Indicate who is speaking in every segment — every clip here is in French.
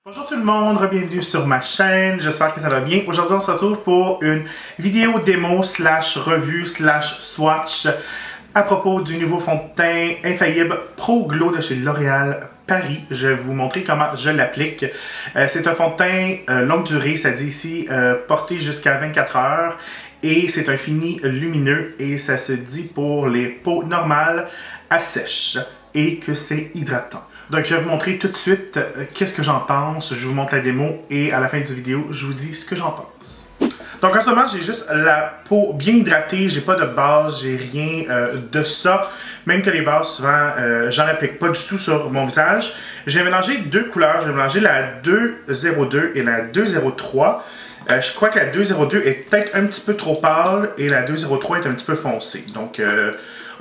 Speaker 1: Bonjour tout le monde, bienvenue sur ma chaîne, j'espère que ça va bien. Aujourd'hui on se retrouve pour une vidéo démo slash revue slash swatch à propos du nouveau fond de teint Infaillible Pro Glow de chez L'Oréal Paris. Je vais vous montrer comment je l'applique. C'est un fond de teint longue durée, ça dit ici porté jusqu'à 24 heures. Et c'est un fini lumineux et ça se dit pour les peaux normales à sèche et que c'est hydratant. Donc je vais vous montrer tout de suite qu'est-ce que j'en pense, je vous montre la démo et à la fin de la vidéo, je vous dis ce que j'en pense. Donc en ce moment, j'ai juste la peau bien hydratée, j'ai pas de base, j'ai rien de ça. Même que les bases, souvent, j'en applique pas du tout sur mon visage. Je vais mélanger deux couleurs, je vais mélanger la 202 et la 203. Je crois que la 202 est peut-être un petit peu trop pâle et la 203 est un petit peu foncée. Donc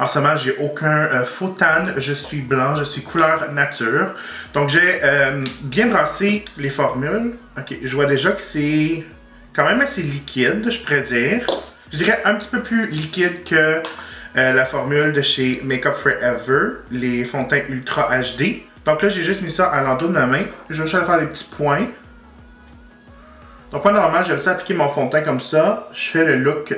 Speaker 1: en ce moment, j'ai aucun faux tan, je suis blanc, je suis couleur nature. Donc j'ai bien brassé les formules. Ok, je vois déjà que c'est quand même assez liquide, je pourrais dire. Je dirais un petit peu plus liquide que la formule de chez Makeup Forever, les fonds de teint Ultra HD. Donc là, j'ai juste mis ça à l'endos de ma main. Je vais juste aller faire des petits points. Donc moi, normalement, j'aime ça appliquer mon fond de teint comme ça. Je fais le look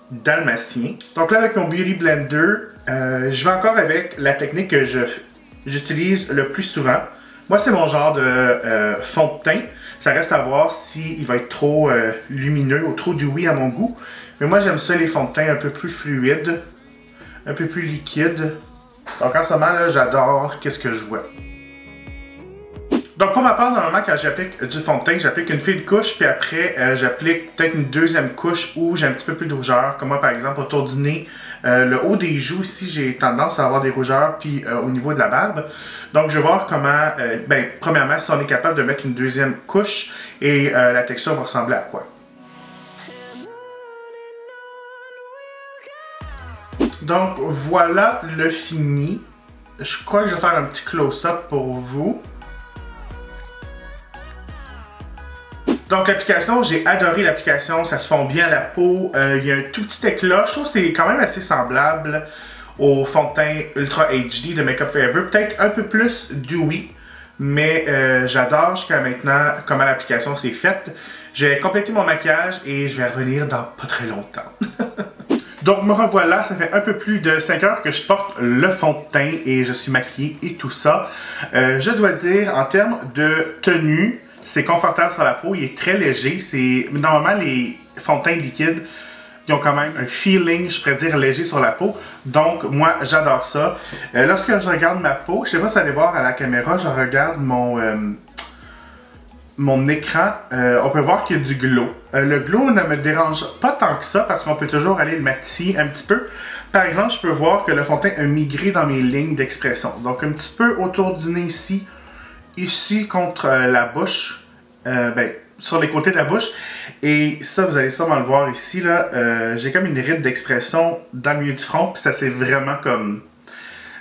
Speaker 1: dalmatien. Donc là, avec mon Beauty Blender, je vais encore avec la technique que j'utilise le plus souvent. Moi, c'est mon genre de fond de teint. Ça reste à voir s'il va être trop lumineux ou trop dewy à mon goût. Mais moi, j'aime ça, les fonds de teint un peu plus fluides, un peu plus liquides. Donc en ce moment, là, j'adore qu'est-ce que je vois. Donc pour ma part, normalement, quand j'applique du fond de teint, j'applique une fine couche, puis après, j'applique peut-être une deuxième couche où j'ai un petit peu plus de rougeur, comme moi par exemple autour du nez, le haut des joues ici, j'ai tendance à avoir des rougeurs, puis au niveau de la barbe. Donc je vais voir comment, premièrement, si on est capable de mettre une deuxième couche, et la texture va ressembler à quoi. Donc voilà le fini. Je crois que je vais faire un petit close-up pour vous. Donc l'application, j'ai adoré l'application, ça se fond bien à la peau, il y a un tout petit éclat, je trouve que c'est quand même assez semblable au fond de teint Ultra HD de Makeup Forever, peut-être un peu plus dewy, mais j'adore jusqu'à maintenant comment l'application s'est faite. Je vais compléter mon maquillage et je vais revenir dans pas très longtemps. Donc me revoilà, ça fait un peu plus de 5 heures que je porte le fond de teint et je suis maquillée et tout ça. Je dois dire, en termes de tenue, c'est confortable sur la peau, il est très léger. Normalement, les fonds de teint liquides, ils ont quand même un feeling, je pourrais dire, léger sur la peau. Donc, moi, j'adore ça. Lorsque je regarde ma peau, je sais pas si vous allez voir à la caméra, je regarde mon écran, on peut voir qu'il y a du glow. Le glow ne me dérange pas tant que ça parce qu'on peut toujours aller le matifier un petit peu. Par exemple, je peux voir que le fond de teint a migré dans mes lignes d'expression. Donc, un petit peu autour du nez ici contre la bouche, sur les côtés de la bouche. Et ça, vous allez sûrement le voir ici, là, j'ai comme une ride d'expression dans le milieu du front, puis ça c'est vraiment comme...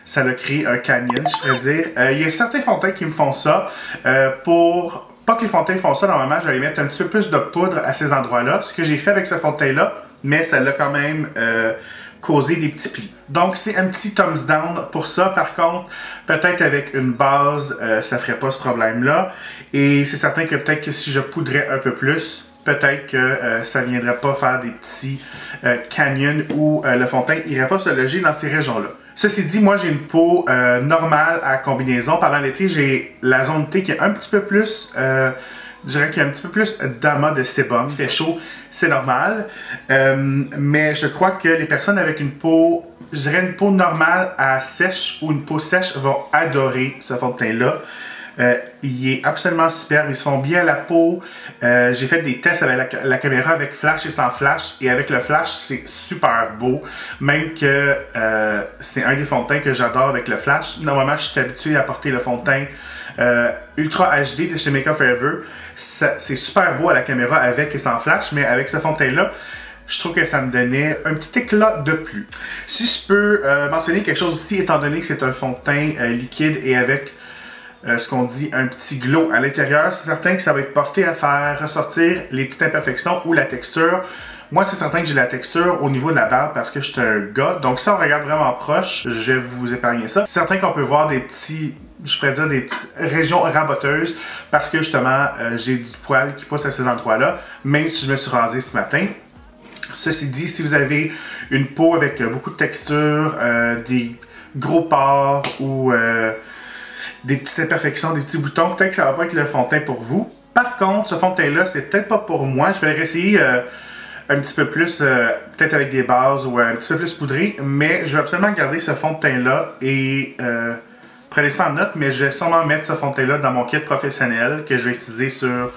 Speaker 1: Ça a créé un canyon, je pourrais dire. Il y a certains fonds de teint qui me font ça. Pour pas que les fonds de teint font ça, normalement, je vais mettre un petit peu plus de poudre à ces endroits-là. Ce que j'ai fait avec ce fond de teint-là, mais ça l'a quand même causé des petits plis. Donc, c'est un petit thumbs down pour ça. Par contre, peut-être avec une base, ça ferait pas ce problème-là. Et c'est certain que peut-être que si je poudrais un peu plus, peut-être que ça viendrait pas faire des petits canyons où le fond de teint irait pas se loger dans ces régions-là. Ceci dit, moi j'ai une peau normale à combinaison. Pendant l'été, j'ai la zone T qui est un petit peu plus... je dirais qu'il y a un petit peu plus d'amas de sébum. Il fait chaud, c'est normal. Mais je crois que les personnes avec une peau, je dirais une peau normale à sèche ou une peau sèche vont adorer ce fond de teint-là. Il est absolument superbe, ils se font bien à la peau. J'ai fait des tests avec la caméra avec flash et sans flash. Et avec le flash, c'est super beau. Même que c'est un des fonds de teint que j'adore avec le flash. Normalement, je suis habitué à porter le fond de teint Ultra HD de chez Makeup Forever. C'est super beau à la caméra avec et sans flash. Mais avec ce fond de teint-là, je trouve que ça me donnait un petit éclat de plus. Si je peux mentionner quelque chose aussi, étant donné que c'est un fond de teint liquide et avec ce qu'on dit un petit glow à l'intérieur, c'est certain que ça va être porté à faire ressortir les petites imperfections ou la texture. Moi, c'est certain que j'ai la texture au niveau de la barbe parce que je suis un gars. Donc, si on regarde vraiment proche, je vais vous épargner ça. C'est certain qu'on peut voir des petits je pourrais dire des petites régions raboteuses parce que justement j'ai du poil qui pousse à ces endroits-là, même si je me suis rasé ce matin. Ceci dit, si vous avez une peau avec beaucoup de texture, des gros pores ou des petites imperfections, des petits boutons, peut-être que ça va pas être le fond de teint pour vous. Par contre, ce fond de teint-là, c'est peut-être pas pour moi. Je vais le réessayer un petit peu plus, peut-être avec des bases ou un petit peu plus poudré, mais je vais absolument garder ce fond de teint-là et prenez ça en note, mais je vais sûrement mettre ce fond de teint-là dans mon kit professionnel que je vais utiliser sur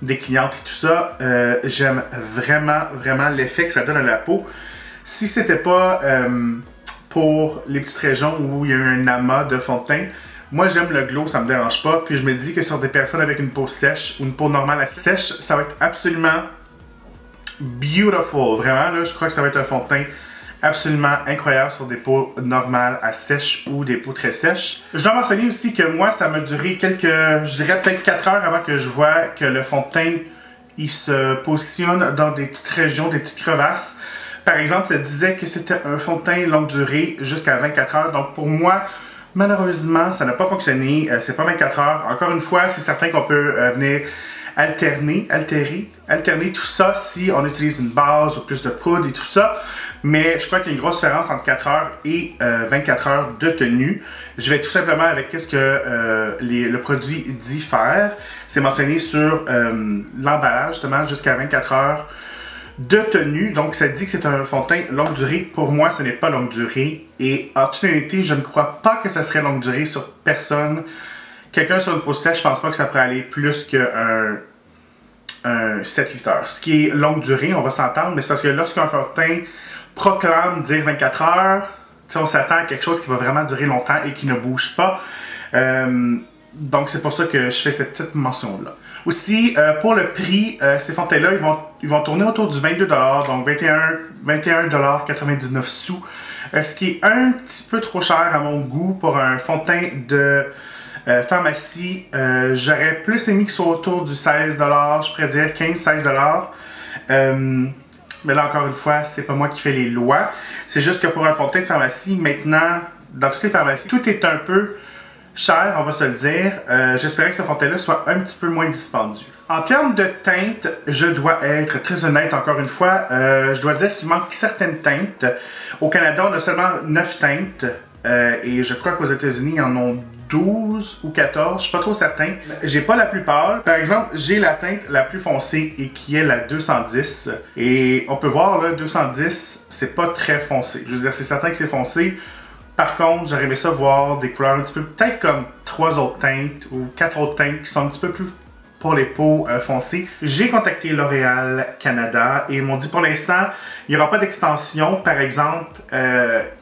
Speaker 1: des clientes et tout ça. J'aime vraiment l'effet que ça donne à la peau. Si c'était pas pour les petites régions où il y a un amas de fond de teint, moi j'aime le glow, ça me dérange pas. Puis je me dis que sur des personnes avec une peau sèche ou une peau normale à sèche, ça va être absolument beautiful. Vraiment, là, je crois que ça va être un fond de teint absolument incroyable sur des peaux normales à sèche ou des peaux très sèches. Je dois mentionner aussi que moi, ça m'a duré je dirais peut-être 4 heures avant que je vois que le fond de teint, il se positionne dans des petites régions, des petites crevasses. Par exemple, ça disait que c'était un fond de teint longue durée jusqu'à 24 heures. Donc pour moi, malheureusement, ça n'a pas fonctionné. C'est pas 24 heures. Encore une fois, c'est certain qu'on peut venir alterner tout ça si on utilise une base ou plus de poudre et tout ça. Mais je crois qu'il y a une grosse différence entre 4 heures et 24 heures de tenue. Je vais tout simplement avec qu'est-ce que le produit dit faire. C'est mentionné sur l'emballage justement jusqu'à 24 heures de tenue. Donc ça dit que c'est un fond de teint longue durée. Pour moi, ce n'est pas longue durée. Et en toute honnêteté, je ne crois pas que ça serait longue durée sur personne. Quelqu'un sur une peau sèche, je pense pas que ça pourrait aller plus qu'un 7-8 heures. Ce qui est longue durée, on va s'entendre, mais c'est parce que lorsqu'un fond de teint proclame dire 24 heures, on s'attend à quelque chose qui va vraiment durer longtemps et qui ne bouge pas. Donc c'est pour ça que je fais cette petite mention-là. Aussi, pour le prix, ces fonds de teint-là, ils vont tourner autour du 22$, donc 21,99 sous. Ce qui est un petit peu trop cher à mon goût pour un fond de teint de pharmacie. J'aurais plus aimé qu'il soit autour du 16$, je pourrais dire 15-16$. Mais là, encore une fois, c'est pas moi qui fais les lois. C'est juste que pour un fond de teint de pharmacie, maintenant, dans toutes les pharmacies, tout est un peu cher, on va se le dire. J'espérais que ce fond de teint-là soit un petit peu moins dispendieux. En termes de teinte, je dois être très honnête, encore une fois. Je dois dire qu'il manque certaines teintes. Au Canada, on a seulement 9 teintes. Et je crois qu'aux États-Unis, ils en ont 12 ou 14, je suis pas trop certain. J'ai pas la plus pâle. Par exemple, j'ai la teinte la plus foncée et qui est la 210. Et on peut voir là, 210, c'est pas très foncé. Je veux dire, c'est certain que c'est foncé. Par contre, j'aurais aimé ça voir des couleurs un petit peu, peut-être comme 3 autres teintes ou 4 autres teintes qui sont un petit peu plus pour les peaux foncées. J'ai contacté L'Oréal Canada et ils m'ont dit pour l'instant, il n'y aura pas d'extension. Par exemple,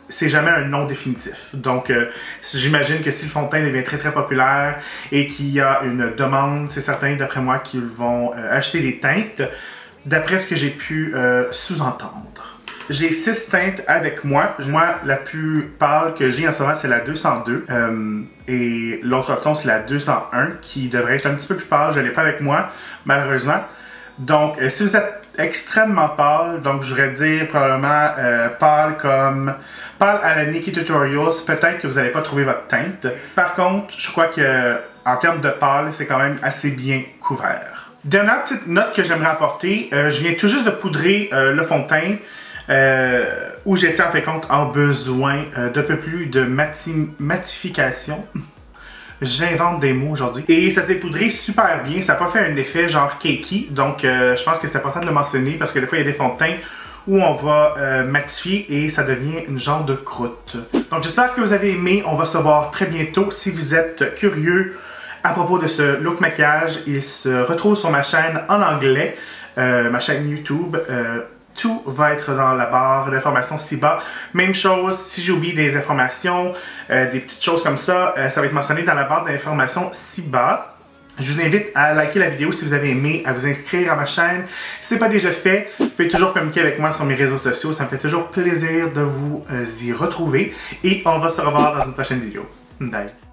Speaker 1: c'est jamais un nom définitif. Donc, j'imagine que si le fond de teint devient très populaire et qu'il y a une demande, c'est certain, d'après moi, qu'ils vont acheter des teintes, d'après ce que j'ai pu sous-entendre. J'ai 6 teintes avec moi. Moi, la plus pâle que j'ai en ce moment, c'est la 202. Et l'autre option, c'est la 201, qui devrait être un petit peu plus pâle. Je ne l'ai pas avec moi, malheureusement. Donc, si vous êtes extrêmement pâle, donc je voudrais dire probablement pâle à la Nikkie Tutorials, peut-être que vous n'allez pas trouver votre teinte. Par contre, je crois que en termes de pâle, c'est quand même assez bien couvert. Dernière petite note que j'aimerais apporter, je viens tout juste de poudrer le fond de teint. Où j'étais en fait compte en besoin d'un peu plus de matification. J'invente des mots aujourd'hui. Et ça s'est poudré super bien, ça n'a pas fait un effet genre cakey, donc je pense que c'est important de le mentionner parce que des fois il y a des fonds de teint où on va matifier et ça devient une genre de croûte. Donc j'espère que vous avez aimé, on va se voir très bientôt. Si vous êtes curieux à propos de ce look maquillage, il se retrouve sur ma chaîne en anglais, ma chaîne YouTube. Tout va être dans la barre d'informations ci-bas. Même chose, si j'ai oublié des informations, des petites choses comme ça, ça va être mentionné dans la barre d'informations ci-bas. Je vous invite à liker la vidéo si vous avez aimé, à vous inscrire à ma chaîne. Si ce n'est pas déjà fait, vous pouvez toujours communiquer avec moi sur mes réseaux sociaux. Ça me fait toujours plaisir de vous y retrouver. Et on va se revoir dans une prochaine vidéo. Bye!